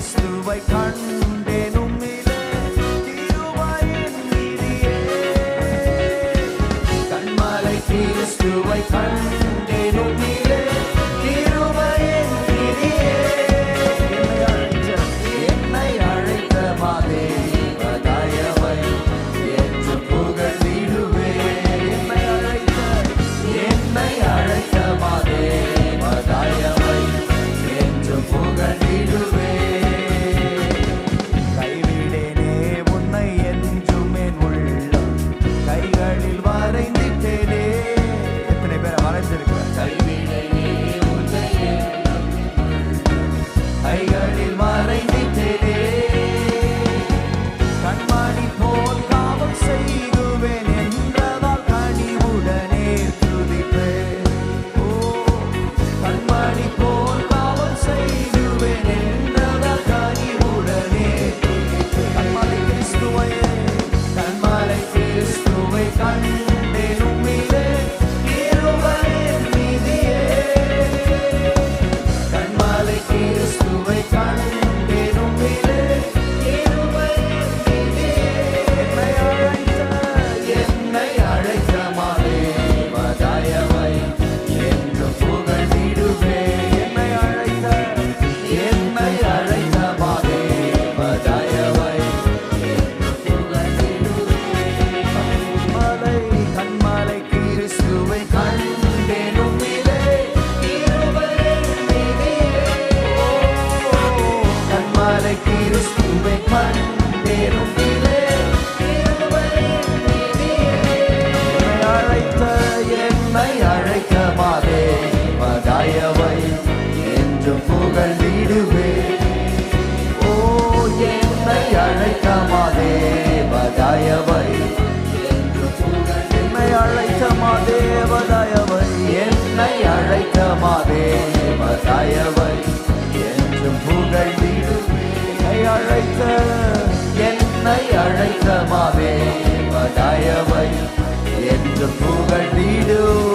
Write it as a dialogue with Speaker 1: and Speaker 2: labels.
Speaker 1: கிறிஸ்துவை கண்டேன் உம்மிலே கிருபையின் நிதியே. கண்மலை கிறிஸ்துவை கண்டேன் உம்மிலே கிருபையின் நிதியே. என்னை அழைத்த மாதேவ தயவை என்று புகழ்ந்திடுவேன். என்னை அழைத்த மாதேவ தயவை என்று புகழ்ந்திடுவேன். கைவிடேனே உன்னை என்றும் என் உள்ளம் கைகளில் வரைந்திட்டேனே. எத்தனை பேரை வரைஞ்சிருக்க? கைவிடேனே உன்னை கைகளில் வரைந்திட்டேனே. கண்மணி போல் காவல் செய்துவேன் என்றதால் கனிவுடனே துதிப்பேன். ஓ கண்மணி போல் காவல் செய்துவேன் என்றதால் கனிவுடனே துதிப்பேன். கண்மலை கிறிஸ்துவை கண்டேன் உம்மிலே கிருபையின் நிதியே. கண்மலை கிறிஸ்துவை கண்டேன் உம்மிலே கிருபையின் நிதியே. என்னை அழைத்த மாதேவ தயவை என்று புகழ்ந்திடுவேன். என்னை அழைத்த மாதேவ தயவை என்று புகழ்ந்திடுவேன். கண்மலை கிறிஸ்துவை கண்டேன் உம்மிலே கிருபையின் நிதியே. கண்மலை கிறிஸ்துவை கண்டேன் உம்மிலே கிருபையின் நிதியே. என்னை அழைத்த மாதேவ தயவை என்று புகழ்ந்திடுவேன். ஓ என்னை அழைத்த மாதேவ தயவை என்று என்னை அழைத்த மாதேவ தயவை என்னை அழைத்த மாதேவ தயவை என்று புகழ்ந்திடுவேன். என்னை அழைத்த மாதேவ தயவை என்று புகழ்ந்திடுவேன்.